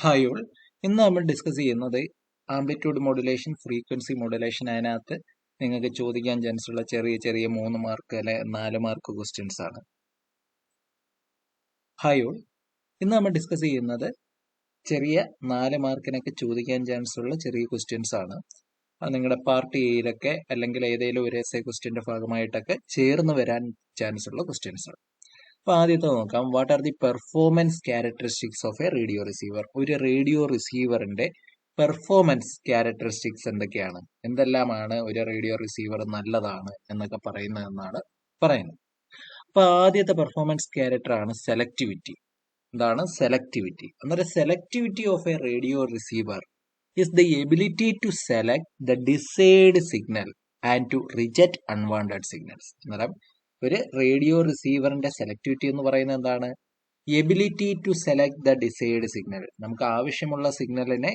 Hi all. ഇന്ന് നമ്മൾ discuss ചെയ്യുന്നത് ആംപ്ലിറ്റ്യൂഡ് മോഡുലേഷൻ, ഫ്രീക്വൻസി മോഡുലേഷൻ. അതിനകത്ത് നിങ്ങൾക്ക് ചോദിക്കാൻ ചാൻസ് ഉള്ള ചെറിയ ചെറിയ 3 മാർക്ക് അല്ലെ 4 മാർക്ക് ക്വസ്റ്റ്യൻസ് ആണ്. Hi all. ഇന്ന് നമ്മൾ ഡിസ്കസ് ചെയ്യുന്നത് ചെറിയ 4 മാർക്കിനൊക്കെ ചോദിക്കാൻ ചാൻസ് ഉള്ള ചെറിയ ക്വസ്റ്റ്യൻസ് ആണ്. അത് നിങ്ങളുടെ പാർട്ട് എയിലൊക്കെ അല്ലെങ്കിൽ ഏതെങ്കിലും ഒരു എസ്എ ക്വസ്റ്റ്യന്റെ ഭാഗമായിട്ടൊക്കെ ചേർന്ന് വരാൻ ചാൻസ് ഉള്ള ക്വസ്റ്റ്യൻസ് ആണ്. അപ്പൊ ആദ്യത്തെ നോക്കാം. What are the performance characteristics of a radio receiver? ഒരു റേഡിയോ റിസീവറിന്റെ പെർഫോമൻസ് ക്യാരക്ടറിസ്റ്റിക്സ് എന്തൊക്കെയാണ്, എന്തെല്ലാമാണ് ഒരു റേഡിയോ റിസീവർ നല്ലതാണ് എന്നൊക്കെ പറയുന്നതെന്നാണ് പറയുന്നത്. അപ്പൊ ആദ്യത്തെ പെർഫോമൻസ് ക്യാരക്ടർ ആണ് സെലക്ടിവിറ്റി. എന്താണ് സെലക്ടിവിറ്റി? അന്നേരം selectivity of a radio receiver is the ability to select the desired signal and to reject unwanted signals. അന്നേരം ഒരു റേഡിയോ റിസീവറിന്റെ സെലക്ടിവിറ്റി എന്ന് പറയുന്നത് എന്താണ്? Ability to select the desired signal. നമുക്ക് ആവശ്യമുള്ള സിഗ്നലിനെ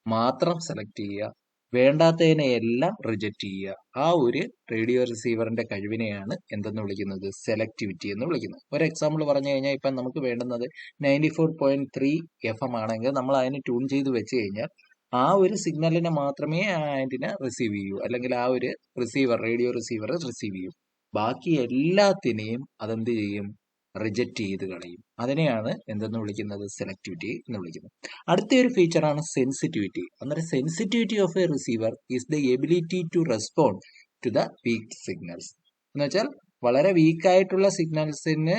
മാത്രം സെലക്ട് ചെയ്യുക, വേണ്ടാത്തതിനെ എല്ലാം റിജക്റ്റ് ചെയ്യുക. ആ ഒരു റേഡിയോ റിസീവറിന്റെ കഴിവിനെയാണ് എന്തെന്ന് വിളിക്കുന്നത്? സെലക്ടിവിറ്റി എന്ന് വിളിക്കുന്നത്. ഒരു എക്സാമ്പിൾ പറഞ്ഞു കഴിഞ്ഞാൽ ഇപ്പം നമുക്ക് വേണ്ടുന്നത് 94.3 FM ആണെങ്കിൽ നമ്മൾ അതിനെ ട്യൂൺ ചെയ്ത് വെച്ച് കഴിഞ്ഞാൽ ആ ഒരു സിഗ്നലിനെ മാത്രമേ ആ ആന്റിന റിസീവ് ചെയ്യൂ, അല്ലെങ്കിൽ ആ ഒരു റിസീവർ റേഡിയോ റിസീവർ റിസീവ് ചെയ്യും. ബാക്കി എല്ലാത്തിനെയും അതെന്ത് ചെയ്യും? റിജക്റ്റ് ചെയ്ത് കളയും. അതിനെയാണ് എന്തെന്ന് വിളിക്കുന്നത്? സെലക്ടിവിറ്റി എന്ന് വിളിക്കുന്നത്. അടുത്ത ഒരു ഫീച്ചറാണ് സെൻസിറ്റിവിറ്റി. അന്നേരം sensitivity of a receiver is the ability to respond to the weak signals. എന്ന് വെച്ചാൽ വളരെ വീക്കായിട്ടുള്ള സിഗ്നൽസിന്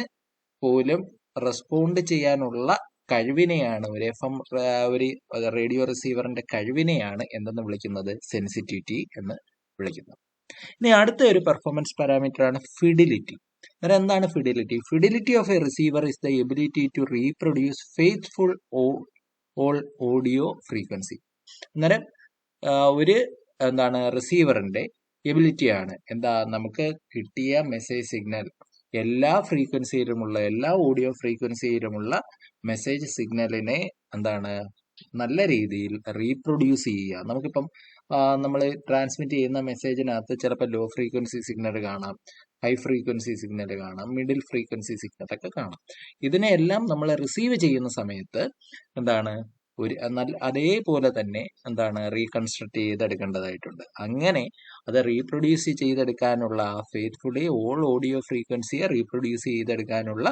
പോലും റെസ്പോണ്ട് ചെയ്യാനുള്ള കഴിവിനെയാണ് ഒരു റേഡിയോ റിസീവറിന്റെ കഴിവിനെയാണ് എന്തെന്ന് വിളിക്കുന്നത്? സെൻസിറ്റിവിറ്റി എന്ന് വിളിക്കുന്നത്. ഇനി അടുത്ത ഒരു പെർഫോമൻസ് പാരാമീറ്റർ ആണ് ഫിഡിലിറ്റി. അന്നേരം എന്താണ് fidelity? Fidelity of a receiver is the ability to reproduce faithful all audio frequency. അന്നേരം ഒരു റിസീവറിന്റെ എബിലിറ്റിയാണ് എന്താ? നമുക്ക് കിട്ടിയ മെസ്സേജ് സിഗ്നൽ എല്ലാ ഫ്രീക്വൻസിയിലുമുള്ള, എല്ലാ ഓഡിയോ ഫ്രീക്വൻസിയിലുമുള്ള മെസ്സേജ് സിഗ്നലിനെ നല്ല രീതിയിൽ റീപ്രൊഡ്യൂസ് ചെയ്യുക. നമുക്കിപ്പം നമ്മൾ ട്രാൻസ്മിറ്റ് ചെയ്യുന്ന മെസ്സേജിനകത്ത് ചിലപ്പോൾ ലോ ഫ്രീക്വൻസി സിഗ്നൽ കാണാം, ഹൈ ഫ്രീക്വൻസി സിഗ്നൽ കാണാം, മിഡിൽ ഫ്രീക്വൻസി സിഗ്നൽ ഒക്കെ കാണാം. ഇതിനെല്ലാം നമ്മൾ റിസീവ് ചെയ്യുന്ന സമയത്ത് അതേപോലെ തന്നെ റീകൺസ്ട്രക്ട് ചെയ്തെടുക്കേണ്ടതായിട്ടുണ്ട്. അങ്ങനെ അത് റീപ്രൊഡ്യൂസ് ചെയ്തെടുക്കാനുള്ള ആ ഫെയ്ത്ത്ഫുള്ളി ഓൾ ഓഡിയോ ഫ്രീക്വൻസിയെ റീപ്രൊഡ്യൂസ് ചെയ്തെടുക്കാനുള്ള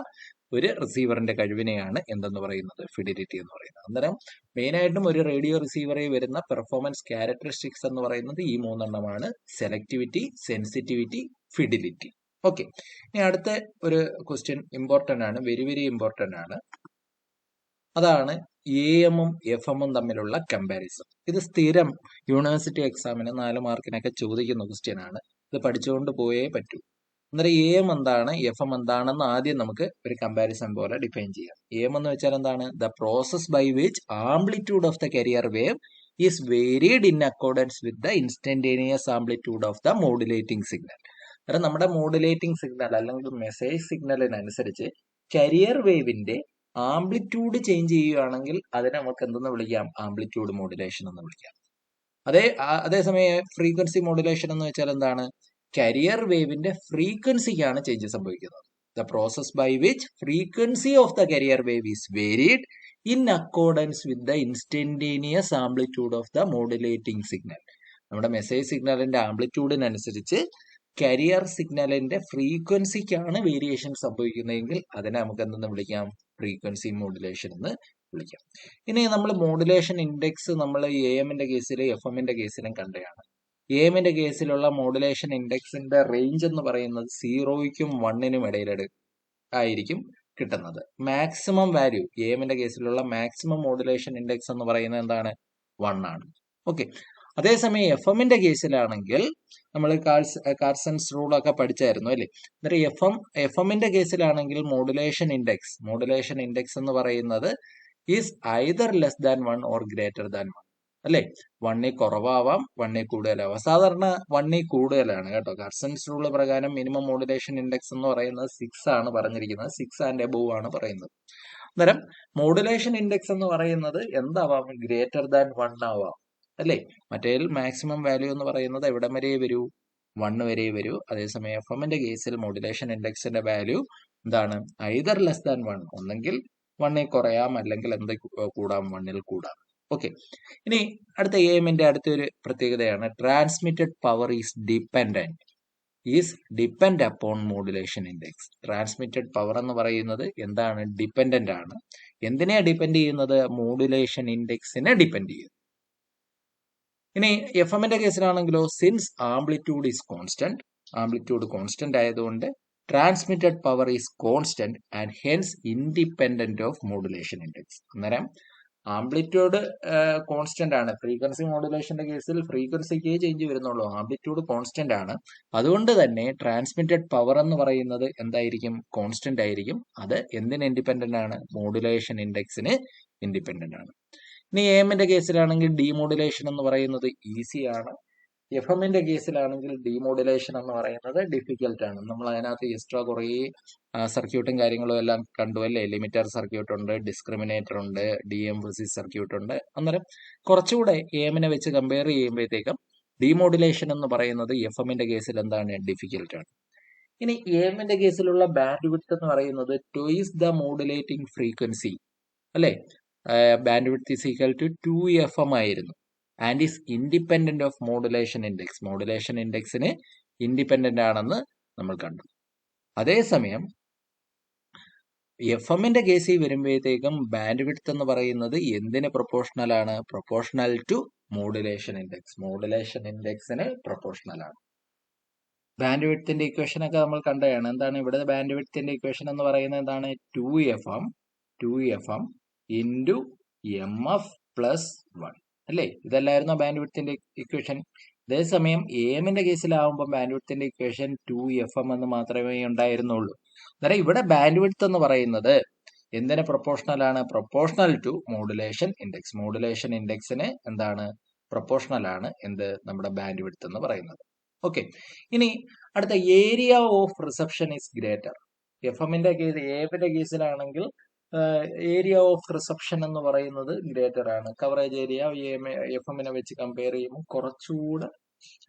ഒരു റിസീവറിന്റെ കഴിവിനെയാണ് എന്തെന്ന് പറയുന്നത്? ഫിഡിലിറ്റി എന്ന് പറയുന്നത്. അന്നേരം മെയിനായിട്ടും ഒരു റേഡിയോ റിസീവറിൽ വരുന്ന പെർഫോമൻസ് ക്യാരക്ടറിസ്റ്റിക്സ് എന്ന് പറയുന്നത് ഈ 3 സെലക്ടിവിറ്റി, സെൻസിറ്റിവിറ്റി, ഫിഡിലിറ്റി. ഓക്കെ, ഇനി അടുത്ത ഒരു ക്വസ്റ്റ്യൻ ഇമ്പോർട്ടന്റ് ആണ്, വെരി വെരി ഇമ്പോർട്ടന്റ് ആണ്. അതാണ് AM ഉം FM ഉം തമ്മിലുള്ള കമ്പാരിസൺ. ഇത് സ്ഥിരം യൂണിവേഴ്സിറ്റി എക്സാമിന് 4 മാർക്കിനൊക്കെ ചോദിക്കുന്ന ക്വസ്റ്റ്യൻ ആണ്. ഇത് പഠിച്ചുകൊണ്ട് പോയേ പറ്റൂ. അന്നേരം AM എന്താണ്, FM എന്താണെന്ന് ആദ്യം നമുക്ക് ഒരു കമ്പാരിസൺ പോലെ ഡിഫൈൻ ചെയ്യാം. AM എന്ന് വെച്ചാൽ എന്താണ്? The process by which amplitude of the carrier wave is varied in accordance with the instantaneous amplitude of the modulating signal. അന്നേരം നമ്മുടെ മോഡുലേറ്റിംഗ് സിഗ്നൽ അല്ലെങ്കിൽ മെസ്സേജ് സിഗ്നലിനനുസരിച്ച് കരിയർ വേവിന്റെ ആംപ്ലിറ്റ്യൂഡ് ചേഞ്ച് ചെയ്യുകയാണെങ്കിൽ അതിനെ നമുക്ക് എന്തെന്ന് വിളിക്കാം? ആംപ്ലിറ്റ്യൂഡ് മോഡുലേഷൻ എന്ന് വിളിക്കാം. അതേസമയം ഫ്രീക്വൻസി മോഡുലേഷൻ എന്ന് വെച്ചാൽ എന്താണ്? കരിയർ വേവിന്റെ ഫ്രീക്വൻസിക്കാണ് ചേഞ്ച് സംഭവിക്കുന്നത്. The process by which frequency of the carrier wave is varied in accordance with the instantaneous amplitude of the modulating signal. നമ്മുടെ മെസ്സേജ് സിഗ്നലിന്റെ ആംപ്ലിറ്റ്യൂഡിനനുസരിച്ച് കരിയർ സിഗ്നലിന്റെ ഫ്രീക്വൻസിക്കാണ് വേരിയേഷൻ സംഭവിക്കുന്നതെങ്കിൽ അതിനെ നമുക്ക് എന്തെന്ന് വിളിക്കാം? ഫ്രീക്വൻസി മോഡുലേഷൻ എന്ന് വിളിക്കാം. ഇനി നമ്മൾ മോഡുലേഷൻ ഇൻഡെക്സ് നമ്മൾ AM-ന്റെ കേസിലും FM-ന്റെ കേസിലും കണ്ടതാണ്. AM-ന്റെ കേസിലുള്ള മോഡുലേഷൻ ഇൻഡെക്സിന്റെ റേഞ്ച് എന്ന് പറയുന്നത് 0-നും 1-നും ഇടയിൽ ആയിരിക്കും കിട്ടുന്നത്. മാക്സിമം വാല്യൂ AM-ന്റെ കേസിലുള്ള മാക്സിമം മോഡുലേഷൻ ഇൻഡെക്സ് എന്ന് പറയുന്നത് എന്താണ്? 1 ആണ്. ഓക്കെ, അതേസമയം FM-ന്റെ കേസിലാണെങ്കിൽ നമ്മൾ കാർസൺസ് റൂൾ ഒക്കെ പഠിച്ചായിരുന്നു അല്ലേ? അന്നേരം FM-ന്റെ കേസിലാണെങ്കിൽ മോഡുലേഷൻ ഇൻഡെക്സ് എന്ന് പറയുന്നത് is either less than 1 or greater than 1 അല്ലേ? 1 കുറവാവാം, 1 കൂടുതലാവാം. സാധാരണ 1 കൂടുതലാണ് കേട്ടോ. കാർസൺസ് റൂൾ പ്രകാരം മിനിമം മോഡുലേഷൻ ഇൻഡെക്സ് എന്ന് പറയുന്നത് 6 ആണ് പറഞ്ഞിരിക്കുന്നത്. 6 ആൻഡ് എബോവ് ആണ് പറയുന്നത്. അന്നേരം മോഡുലേഷൻ ഇൻഡെക്സ് എന്ന് പറയുന്നത് എന്താവാം? ഗ്രേറ്റർ ദാൻ 1 ആവാം അല്ലേ? മറ്റേ മാക്സിമം വാല്യൂ എന്ന് പറയുന്നത് എവിടം വരെ വരൂ? 1 വരെ വരൂ. അതേസമയം FM-ന്റെ കേസിൽ മോഡുലേഷൻ ഇൻഡെക്സിന്റെ വാല്യൂ ഐദർ ലെസ് ദാൻ 1, ഒന്നെങ്കിൽ 1ൽ കുറയാം, അല്ലെങ്കിൽ എന്ത് കൂടാം, 1ൽ കൂടാം. ഓക്കെ. ഇനി അടുത്ത എമ്മിന്റെ അടുത്തൊരു പ്രത്യേകതയാണ് transmitted power is depend upon modulation index. Transmitted power എന്ന് പറയുന്നത് എന്താണ്? ഡിപ്പെൻഡന്റ് ആണ്. എന്തിനെ ഡിപ്പെൻഡ് ചെയ്യുന്നത്? മോഡുലേഷൻ ഇൻഡെക്സിനെ ഡിപ്പെൻഡ് ചെയ്യുന്നു. ഇനി എഫ് എമ്മിന്റെ കേസിലാണെങ്കിലോ, since amplitude is constant, amplitude constant ആയതുകൊണ്ട് transmitted power is constant and hence independent of modulation index. അന്നേരം ആംപ്ലിറ്റ്യൂഡ് കോൺസ്റ്റന്റ് ആണ്. ഫ്രീക്വൻസി മോഡുലേഷന്റെ കേസിൽ ഫ്രീക്വൻസിക്ക് ചേഞ്ച് വരുന്നുള്ളൂ, ആംപ്ലിറ്റ്യൂഡ് കോൺസ്റ്റന്റ് ആണ്. അതുകൊണ്ട് തന്നെ ട്രാൻസ്മിറ്റഡ് പവർ എന്ന് പറയുന്നത് എന്തായിരിക്കും? കോൺസ്റ്റന്റ് ആയിരിക്കും. അത് എന്തിന് ഇൻഡിപെൻഡന്റ് ആണ്? മോഡുലേഷൻ ഇൻഡെക്സിന് ഇൻഡിപെൻഡന്റ് ആണ്. ഇനി എമ്മിന്റെ കേസിലാണെങ്കിൽ ഡിമോഡുലേഷൻ എന്ന് പറയുന്നത് ഈസി ആണ്. എഫ് എമ്മിന്റെ കേസിലാണെങ്കിൽ ഡിമോഡുലേഷൻ എന്ന് പറയുന്നത് ഡിഫിക്കൽട്ട് ആണ്. നമ്മൾ അതിനകത്ത് എക്സ്ട്രാ കുറേ സർക്യൂട്ടും കാര്യങ്ങളും എല്ലാം കണ്ടു അല്ലേ. ലിമിറ്റർ സർക്യൂട്ട് ഉണ്ട്, ഡിസ്ക്രിമിനേറ്റർ ഉണ്ട്, ഡിഎംഫസിസ് സർക്യൂട്ട് ഉണ്ട്. അന്നേരം കുറച്ചുകൂടെ എമ്മിനെ വെച്ച് കമ്പയർ ചെയ്യുമ്പോഴത്തേക്കും ഡിമോഡുലേഷൻ എന്ന് പറയുന്നത് എഫ് എമ്മിന്റെ കേസിൽ എന്താണ്? ഡിഫിക്കൽട്ട് ആണ്. ഇനി എമ്മിന്റെ കേസിലുള്ള ബാൻഡ് വിഡ്ത്ത് എന്ന് പറയുന്നത് ട്വൈസ് ദ മോഡുലേറ്റിംഗ് ഫ്രീക്വൻസി അല്ലേ. Bandwidth is equal to 2FM ആയിരുന്നു. And is independent of modulation index. Modulation ഇൻഡെക്സിന് ഇൻഡിപെൻഡന്റ് ആണെന്ന് നമ്മൾ കണ്ടു. അതേസമയം എഫ് എമ്മിന്റെ കേസിൽ വരുമ്പോഴത്തേക്കും ബാൻഡ് വിഡ്ത്ത് എന്ന് പറയുന്നത് എന്തിന് പ്രൊപ്പോർഷണൽ ആണ്? Proportional to modulation index. Modulation ഇൻഡെക്സിന് പ്രൊപ്പോർഷണൽ ആണ്. ബാൻഡ് വിഡ്ത്തിന്റെ ഇക്വേഷൻ ഒക്കെ നമ്മൾ കണ്ടതാണ്. എന്താണ് ഇവിടെ ബാൻഡ് വിഡ്ത്തിന്റെ ഇക്വേഷൻ എന്ന് പറയുന്നത്? എന്താണ്? 2FM ഇൻറ്റു MF പ്ലസ് 1 അല്ലേ. ഇതല്ലായിരുന്നോ ബാൻഡ് വിഡ്ത്തിന്റെ ഇക്വേഷൻ? അതേസമയം എമ്മിന്റെ കേസിലാവുമ്പോൾ ബാൻഡ് വിഡ്ത്തിന്റെ ഇക്വേഷൻ 2FM എന്ന് മാത്രമേ ഉണ്ടായിരുന്നുള്ളൂ. അന്നേരം ഇവിടെ ബാൻഡ് വിഡ്ത്ത് എന്ന് പറയുന്നത് എന്തിന് പ്രൊപ്പോർഷണൽ ആണ്? Proportional to modulation index. Modulation ഇൻഡെക്സിന് എന്താണ്? പ്രൊപ്പോർഷണൽ ആണ് എന്ത്? നമ്മുടെ ബാൻഡ് വിഡ്ത്ത് എന്ന് പറയുന്നത്. ഓക്കെ. ഇനി അടുത്ത area of reception is greater. എമ്മിന്റെ കേസിലാണെങ്കിൽ ഏരിയ ഓഫ് റിസപ്ഷൻ എന്ന് പറയുന്നത് ഗ്രേറ്റർ ആണ്. കവറേജ് ഏരിയ എഫ് എമ്മിനെ വെച്ച് കമ്പയർ ചെയ്യുമ്പോൾ കുറച്ചുകൂടെ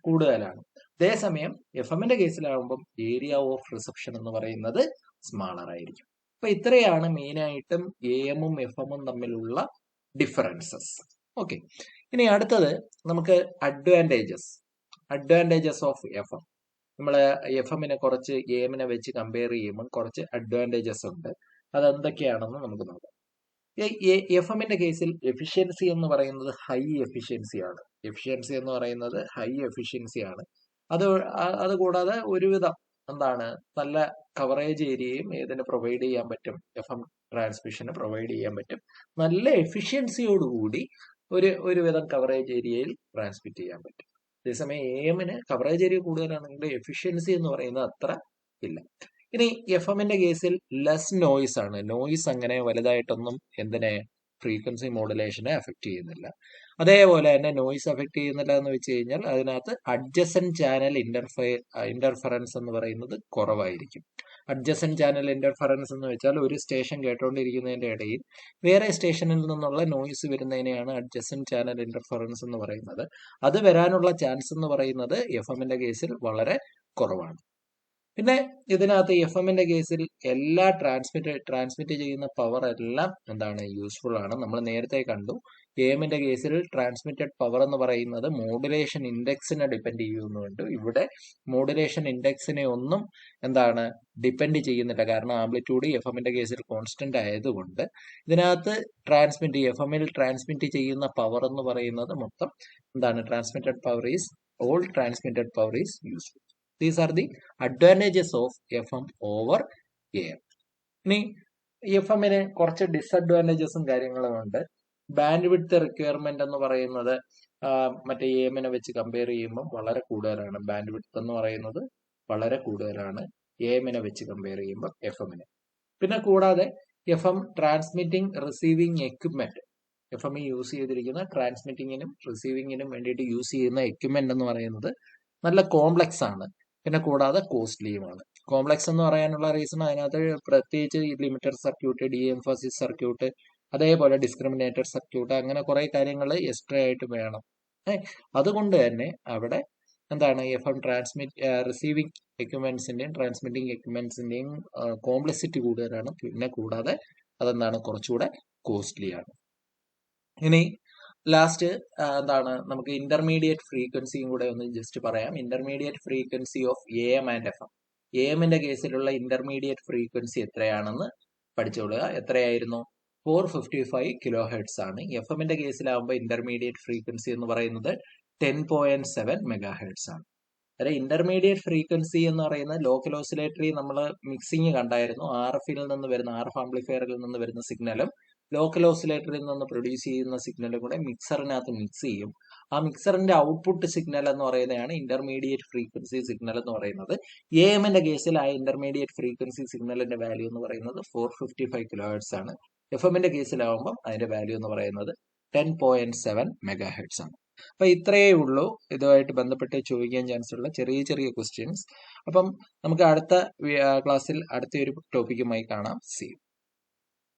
കൂടുതലാണ്. അതേസമയം എഫ് എമ്മിന്റെ കേസിലാകുമ്പോൾ ഏരിയ ഓഫ് റിസപ്ഷൻ എന്ന് പറയുന്നത് സ്മാളർ ആയിരിക്കും. അപ്പൊ ഇത്രയാണ് മെയിനായിട്ടും എമ്മും എഫ് എമ്മും തമ്മിലുള്ള ഡിഫറൻസസ്. ഓക്കെ. ഇനി അടുത്തത് നമുക്ക് അഡ്വാൻറ്റേജസ് ഓഫ് എഫ് എം. നമ്മൾ എഫ് എമ്മിനെ കുറച്ച് എമ്മിനെ വെച്ച് കമ്പയർ ചെയ്യുമ്പോൾ കുറച്ച് അഡ്വാൻറ്റേജസ് ഉണ്ട്. അതെന്തൊക്കെയാണെന്ന് നമുക്ക് നോക്കാം. എഫ് എമ്മിന്റെ കേസിൽ എഫിഷ്യൻസി എന്ന് പറയുന്നത് ഹൈ എഫിഷ്യൻസി ആണ്. എഫിഷ്യൻസി എന്ന് പറയുന്നത് ഹൈ എഫിഷ്യൻസി ആണ്. അതുകൂടാതെ ഒരുവിധം എന്താണ്? നല്ല കവറേജ് ഏരിയയും ഇതിന് പ്രൊവൈഡ് ചെയ്യാൻ പറ്റും. എഫ് എം ട്രാൻസ്മിഷന് പ്രൊവൈഡ് ചെയ്യാൻ പറ്റും. നല്ല എഫിഷ്യൻസിയോടുകൂടി ഒരുവിധം കവറേജ് ഏരിയയിൽ ട്രാൻസ്മിറ്റ് ചെയ്യാൻ പറ്റും. അതേസമയം എമ്മിന് കവറേജ് ഏരിയ കൂടുതലാണെങ്കിൽ എഫിഷ്യൻസി എന്ന് പറയുന്നത് അത്ര ഇല്ല. ഇനി എഫ് എമ്മിന്റെ കേസിൽ ലെസ് നോയിസ് ആണ്. നോയിസ് അങ്ങനെ വലുതായിട്ടൊന്നും എന്തിനെ? ഫ്രീക്വൻസി മോഡുലേഷനെ അഫക്റ്റ് ചെയ്യുന്നില്ല. അതേപോലെ തന്നെ നോയിസ് അഫക്റ്റ് ചെയ്യുന്നില്ല എന്ന് വെച്ച് കഴിഞ്ഞാൽ അതിനകത്ത് അഡ്ജസന്റ് ചാനൽ ഇന്റർഫറൻസ് എന്ന് പറയുന്നത് കുറവായിരിക്കും. അഡ്ജസന്റ് ചാനൽ ഇന്റർഫറൻസ് എന്ന് വെച്ചാൽ ഒരു സ്റ്റേഷൻ കേട്ടോണ്ടിരിക്കുന്നതിന്റെ ഇടയിൽ വേറെ സ്റ്റേഷനിൽ നിന്നുള്ള നോയിസ് വരുന്നതിനെയാണ് അഡ്ജസന്റ് ചാനൽ ഇന്റർഫറൻസ് എന്ന് പറയുന്നത്. അത് വരാനുള്ള ചാൻസ് എന്ന് പറയുന്നത് എഫ് എമ്മിന്റെ കേസിൽ വളരെ കുറവാണ്. പിന്നെ ഇതിനകത്ത് എഫ് എമ്മിന്റെ കേസിൽ എല്ലാ ട്രാൻസ്മിറ്റ് ചെയ്യുന്ന പവർ എല്ലാം എന്താണ്? യൂസ്ഫുൾ ആണ്. നമ്മൾ നേരത്തെ കണ്ടു എമ്മിന്റെ കേസിൽ ട്രാൻസ്മിറ്റഡ് പവർ എന്ന് പറയുന്നത് മോഡുലേഷൻ ഇൻഡെക്സിനെ ഡിപ്പെൻഡ് ചെയ്യുന്നുണ്ട്. ഇവിടെ മോഡുലേഷൻ ഇൻഡെക്സിനെ ഒന്നും എന്താണ്? ഡിപ്പെൻഡ് ചെയ്യുന്നില്ല. കാരണം ആംപ്ലിറ്റ്യൂഡ് എഫ് എമ്മിന്റെ കേസിൽ കോൺസ്റ്റന്റ് ആയതുകൊണ്ട് ഇതിനകത്ത് എഫ് എമ്മിൽ ട്രാൻസ്മിറ്റ് ചെയ്യുന്ന പവർ എന്ന് പറയുന്നത് മൊത്തം എന്താണ്? Transmitted power is useful. These are the advantages of FM over AM. ഇനി എഫ് എമ്മിന് കുറച്ച് ഡിസഡ്വാൻറ്റേജസും കാര്യങ്ങളും ഉണ്ട്. ബാൻഡ് വിഡ്ത്ത് റിക്വയർമെന്റ് എന്ന് പറയുന്നത് മറ്റേ എമ്മിനെ വെച്ച് കമ്പയർ ചെയ്യുമ്പോൾ വളരെ കൂടുതലാണ്. ബാൻഡ് വിഡ്ത്ത് എന്ന് പറയുന്നത് വളരെ കൂടുതലാണ് എമ്മിനെ വെച്ച് കമ്പയർ ചെയ്യുമ്പോൾ എഫ് എമ്മിന്. പിന്നെ കൂടാതെ F M transmitting receiving equipment, F M use ചെയ്തിരിക്കുന്ന ട്രാൻസ്മിറ്റിങ്ങിനും റിസീവിങ്ങിനും വേണ്ടിയിട്ട് യൂസ് ചെയ്യുന്ന എക്യുപ്മെന്റ് എന്ന് പറയുന്നത് നല്ല കോംപ്ലക്സ് ആണ്. പിന്നെ കൂടാതെ കോസ്റ്റ്ലിയുമാണ്. കോംപ്ലക്സ് എന്ന് പറയാനുള്ള റീസൺ അതിനകത്ത് പ്രത്യേകിച്ച് ലിമിറ്റർ സർക്യൂട്ട്, ഡിഎംഫസിസ് സർക്യൂട്ട്, അതേപോലെ ഡിസ്ക്രിമിനേറ്റർ സർക്യൂട്ട്, അങ്ങനെ കുറെ കാര്യങ്ങൾ എക്സ്ട്രാ ആയിട്ട് വേണം. അതുകൊണ്ട് തന്നെ അവിടെ എന്താണ്? എഫ് എം റിസീവിംഗ് എക്യുപ്മെന്റ്സിന്റെയും ട്രാൻസ്മിറ്റിംഗ് എക്യുപ്മെന്റ്സിന്റെയും കോംപ്ലക്സിറ്റി കൂടുതലാണ്. പിന്നെ കൂടാതെ അതെന്താണ് കുറച്ചുകൂടെ കോസ്റ്റ്ലി ആണ്. ഇനി ലാസ്റ്റ് എന്താണ് നമുക്ക് ഇന്റർമീഡിയറ്റ് ഫ്രീക്വൻസിയും കൂടെ ഒന്ന് ജസ്റ്റ് പറയാം. Intermediate frequency of AM and FM. AMന്റെ കേസിലുള്ള ഇന്റർമീഡിയറ്റ് ഫ്രീക്വൻസി എത്രയാണെന്ന് പഠിച്ചോളുക. എത്രയായിരുന്നു? 455 കിലോ ഹെർട്സ് ആണ്. FMന്റെ കേസിലാവുമ്പോൾ ഇന്റർമീഡിയറ്റ് ഫ്രീക്വൻസി എന്ന് പറയുന്നത് 10.7 മെഗാ ഹെർട്സ് ആണ്. അതായത് ഇന്റർമീഡിയറ്റ് ഫ്രീക്വൻസി എന്ന് പറയുന്നത് ലോക്കൽ ഓസിലേറ്ററി നമ്മൾ മിക്സിങ് കണ്ടായിരുന്നു. RF ആംപ്ലിഫയറിൽ നിന്ന് വരുന്ന സിഗ്നലും ലോക്കൽ ഓസിലേറ്ററിൽ നിന്ന് പ്രൊഡ്യൂസ് ചെയ്യുന്ന സിഗ്നലും കൂടെ മിക്സറിനകത്ത് മിക്സ് ചെയ്യും. ആ മിക്സറിന്റെ ഔട്ട്പുട്ട് സിഗ്നൽ എന്ന് പറയുന്നതാണ് ഇന്റർമീഡിയറ്റ് ഫ്രീക്വൻസി സിഗ്നൽ എന്ന് പറയുന്നത്. AMന്റെ കേസിൽ ആ ഇന്റർമീഡിയറ്റ് ഫ്രീക്വൻസി സിഗ്നലിന്റെ വാല്യൂ എന്ന് പറയുന്നത് 455 കിലോ ഹെർട്സ് ആണ്. FMന്റെ കേസിലാവുമ്പോൾ അതിന്റെ വാല്യൂ എന്ന് പറയുന്നത് 10.7 മെഗാ ഹെർട്സ് ആണ്. അപ്പൊ ഇത്രയേ ഉള്ളൂ ഇതുമായിട്ട് ബന്ധപ്പെട്ട് ചോദിക്കാൻ ചാൻസ് ഉള്ള ചെറിയ ചെറിയ ക്വസ്റ്റ്യൻസ്. അപ്പം നമുക്ക് അടുത്ത ക്ലാസ്സിൽ അടുത്ത ഒരു ടോപ്പിക്കുമായി കാണാം. See U.